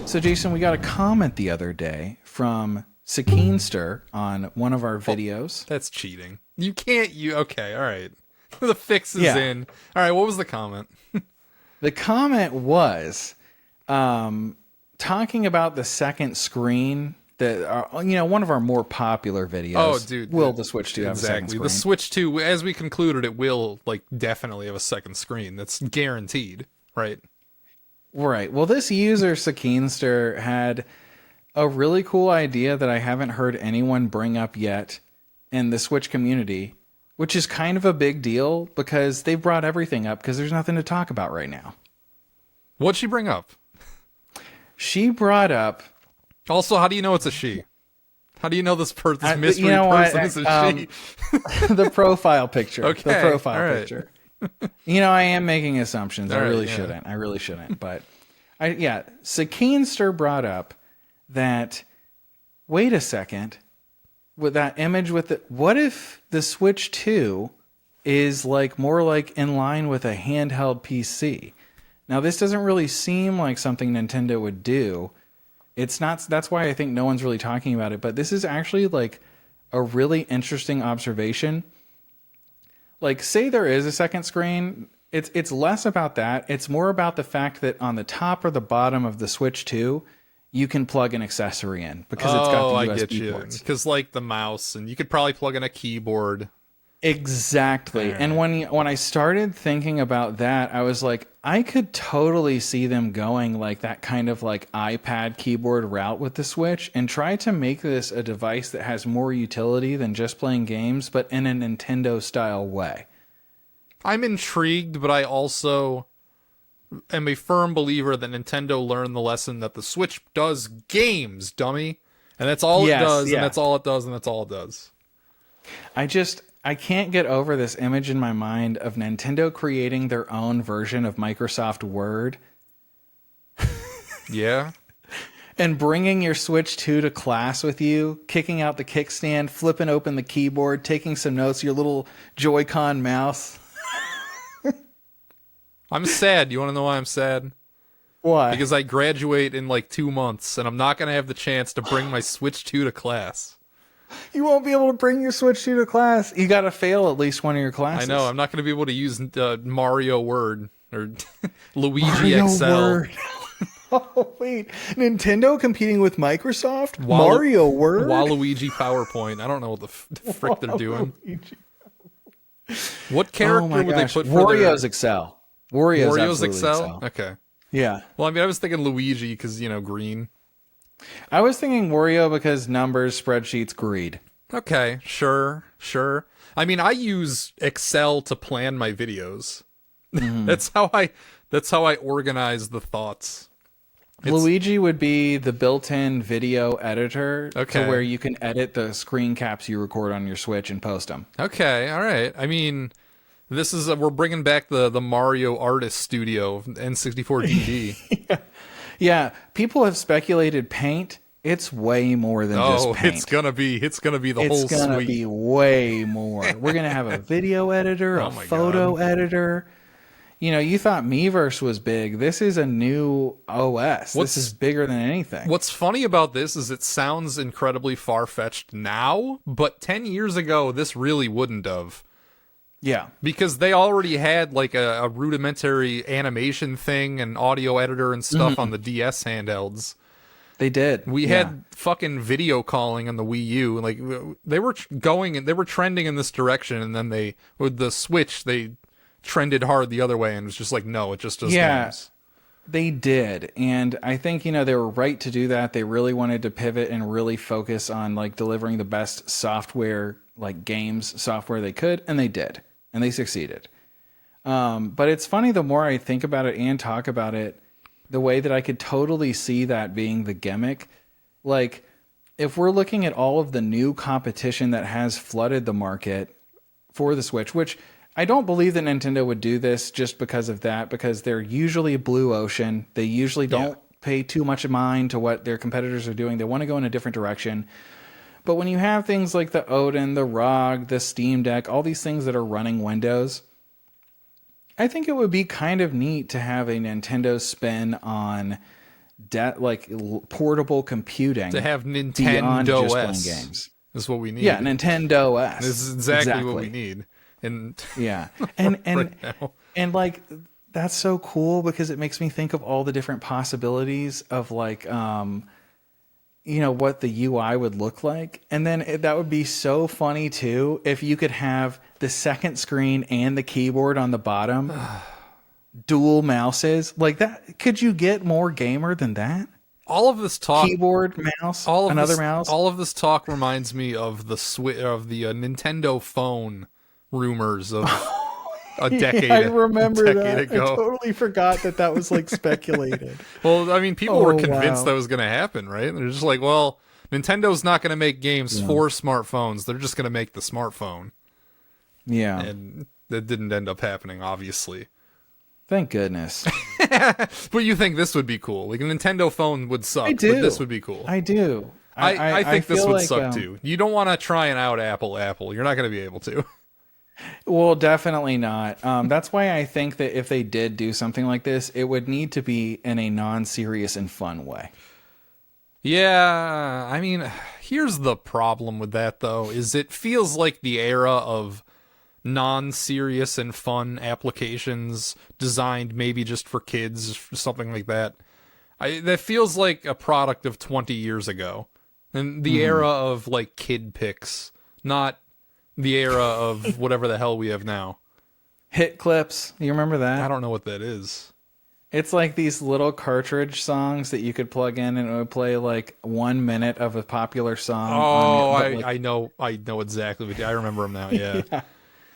So, Jason, we got a comment the other day from Sakeenster on one of our videos. That's cheating. You can't. Okay? All right. The fix is Yeah. in. All right. What was the comment? The comment was talking about the second screen that are, one of our more popular videos. Oh, dude. Will the Switch 2 have a second Exactly. screen? The Switch 2, as we concluded, it will definitely have a second screen. That's guaranteed, right? Right. Well, this user, Sakeenster, had a really cool idea that I haven't heard anyone bring up yet in the Switch community, which is kind of a big deal because they've brought everything up because there's nothing to talk about right now. What'd she bring up? She brought up... Also, how do you know it's a she? How do you know this mystery you know person what? is a she? The profile picture. Okay, The profile all right. picture. I am making assumptions. All I right, really yeah. shouldn't. I really shouldn't. But Sakeenster brought up that, wait a second, with that image with the, what if the Switch 2 is more like in line with a handheld PC? Now, this doesn't really seem like something Nintendo would do. It's not, that's why I think no one's really talking about it, but this is actually a really interesting observation. Say there is a second screen, it's less about that. It's more about the fact that on the top or the bottom of the Switch 2, you can plug an accessory in because it's got the I USB get you. ports. Because the mouse, and you could probably plug in a keyboard. Exactly. And when I started thinking about that, I was like, I could totally see them going that kind of iPad keyboard route with the Switch and try to make this a device that has more utility than just playing games, but in a Nintendo style way. I'm intrigued, but I also am a firm believer that Nintendo learned the lesson that the Switch does games, dummy. And that's all it does, and that's all it does, and that's all it does. I can't get over this image in my mind of Nintendo creating their own version of Microsoft Word Yeah. and bringing your Switch 2 to class with you, kicking out the kickstand, flipping open the keyboard, taking some notes, your little Joy-Con mouse. I'm sad. You want to know why I'm sad? Why? Because I graduate in 2 months, and I'm not going to have the chance to bring my Switch 2 to class. You won't be able to bring your Switch 2 to class. You got to fail at least one of your classes. I know. I'm not going to be able to use Mario Word or Luigi Mario Excel. Word. Oh, wait. Nintendo competing with Microsoft? Mario Word? Waluigi PowerPoint. I don't know what the frick they're doing. What Oh character my would gosh. they put for Wario's Excel. Wario's absolutely Excel? Okay. Yeah. Well, I mean, I was thinking Luigi because, green. I was thinking Wario because numbers, spreadsheets, greed. Okay, sure. I mean, I use Excel to plan my videos. Mm-hmm. That's how I organize the thoughts. Luigi would be the built-in video editor Okay. to where you can edit the screen caps you record on your Switch and post them. Okay, all right. I mean, this is we're bringing back the Mario Artist Studio N64 DD. Yeah, people have speculated Paint. It's way more than just Paint. it's gonna be the whole It's gonna suite. be way more. We're gonna have a video editor, a my photo God. editor. You thought Miiverse was big. This is a new OS. This is bigger than anything. What's funny about this is it sounds incredibly far-fetched now, but 10 years ago, this really wouldn't have. Yeah. Because they already had a rudimentary animation thing and audio editor and stuff on the DS handhelds. They did. We had fucking video calling on the Wii U. They were trending in this direction, and then with the Switch, they trended hard the other way, and it was just no, it just does games. They did. And I think, they were right to do that. They really wanted to pivot and really focus on delivering the best software, games software they could, and they did. And they succeeded. But it's funny, the more I think about it and talk about it, the way that I could totally see that being the gimmick. If we're looking at all of the new competition that has flooded the market for the Switch, which I don't believe that Nintendo would do this just because of that, because they're usually blue ocean. They usually don't pay too much mind to what their competitors are doing. They want to go in a different direction. But when you have things like the Odin, the ROG, the Steam Deck, all these things that are running Windows, I think it would be kind of neat to have a Nintendo spin on portable computing to have beyond Nintendo just S playing games. is what we need. Yeah, Nintendo S. This is exactly what we need. And yeah, and right now. and like that's so cool because it makes me think of all the different possibilities of like what the UI would look like. And then that would be so funny too if you could have the second screen and the keyboard on the bottom, dual mouses. Like that, could you get more gamer than that? All of this talk, keyboard, mouse, mouse. All of this talk reminds me of the Nintendo phone rumors of a decade. I remember that. Ago. I totally forgot that was like speculated. Well, I mean, people were convinced that was going to happen, right? They're just like, well, Nintendo's not going to make games for smartphones. They're just going to make the smartphone. Yeah. And that didn't end up happening, obviously. Thank goodness. But you think this would be cool? Like a Nintendo phone would suck, I do. but this would be cool. I do. I think this would suck too. You don't want to try and out Apple. You're not going to be able to. Well, definitely not. That's why I think that if they did do something like this, it would need to be in a non-serious and fun way. Yeah, I mean, here's the problem with that, though, is it feels like the era of non-serious and fun applications designed maybe just for kids, something like that. That feels like a product of 20 years ago. And the era of, like, kid pics, not the era of whatever the hell we have now. Hit clips. You remember that? I don't know what that is. It's like these little cartridge songs that you could plug in and it would play like 1 minute of a popular song. Oh, I know exactly. I remember them now. Yeah. Yeah.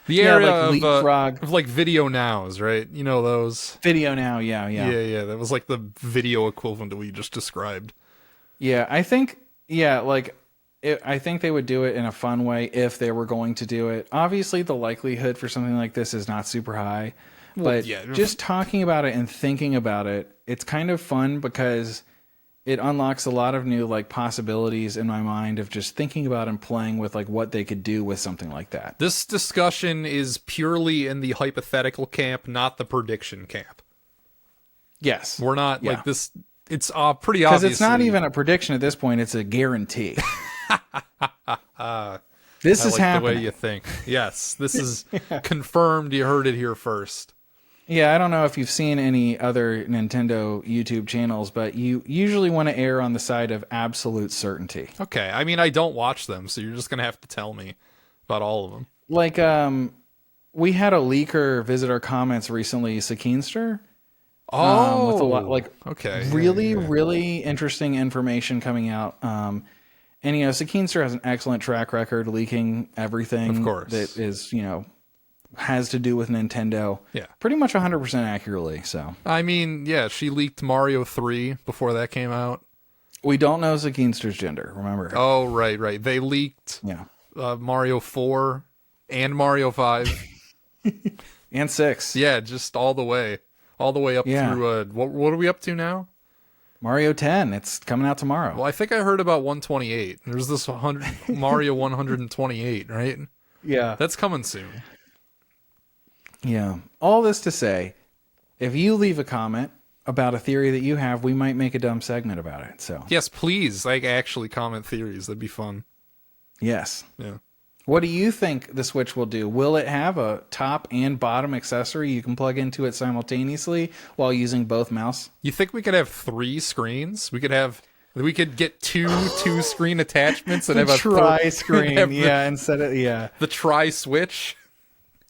The area like Leapfrog. of like Video Nows, right? You know those? Video Now, yeah. Yeah. That was like the video equivalent to what you just described. Yeah, I think I think they would do it in a fun way if they were going to do it. Obviously, the likelihood for something like this is not super high. But just talking about it and thinking about it, it's kind of fun because it unlocks a lot of new like possibilities in my mind of just thinking about and playing with like what they could do with something like that. This discussion is purely in the hypothetical camp, not the prediction camp. Yes. We're not like this. It's pretty obvious. Because it's not even a prediction at this point. It's a guarantee. This is happening. The way you think. Yes, this is confirmed. You heard it here first. Yeah, I don't know if you've seen any other Nintendo YouTube channels, but you usually want to err on the side of absolute certainty. Okay, I mean, I don't watch them, so you're just going to have to tell me about all of them. Like, we had a leaker visit our comments recently, Sakeenster. Oh, with a lot, like, okay, really interesting information coming out. And, Sakeenster has an excellent track record leaking everything of course. That is, has to do with Nintendo. Yeah. Pretty much 100% accurately, so. I mean, yeah, she leaked Mario 3 before that came out. We don't know Sakeenster's gender, remember? Oh, right. They leaked Mario 4 and Mario 5. And 6. Yeah, just all the way. All the way up through, what are we up to now? Mario 10. It's coming out tomorrow. Well, I think I heard about 128. There's this Mario 128, right? Yeah. That's coming soon. Yeah. All this to say, if you leave a comment about a theory that you have, we might make a dumb segment about it. So yes, please, like actually comment theories. That'd be fun. Yes. Yeah. What do you think the Switch will do? Will it have a top and bottom accessory you can plug into it simultaneously while using both mouse? You think we could have 3 screens? We could get two screen attachments and have a tri-screen. Instead of the tri-switch.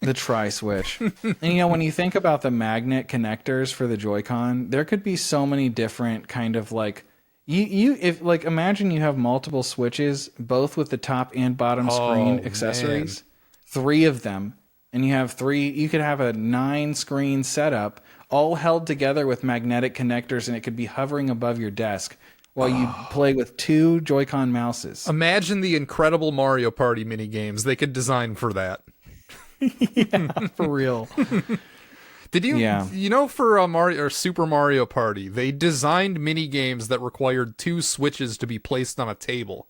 The tri-switch. And when you think about the magnet connectors for the Joy-Con, there could be so many different kind of like imagine you have multiple switches, both with the top and bottom screen accessories, 3 of them, and you could have a 9-screen setup all held together with magnetic connectors, and it could be hovering above your desk while you play with 2 Joy-Con mouses. Imagine the incredible Mario Party mini games they could design for that. Yeah, for real. Did you for Mario or Super Mario Party, they designed mini games that required 2 switches to be placed on a table.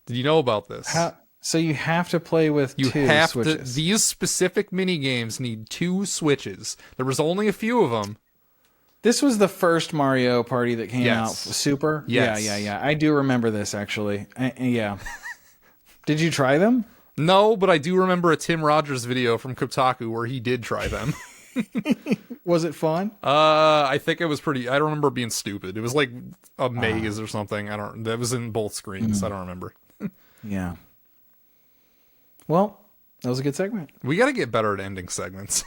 Did you know about this? So you have to play with 2 switches. These specific mini games need 2 switches. There was only a few of them. This was the first Mario Party that came out. Yes. Super? Yes. Yeah. I do remember this, actually. Yeah. Did you try them? No, but I do remember a Tim Rogers video from Kotaku where he did try them. Was it fun? I think it was pretty. I don't remember it being stupid. It was like a maze or something. That was in both screens. I don't remember. Yeah. Well, that was a good segment. We got to get better at ending segments.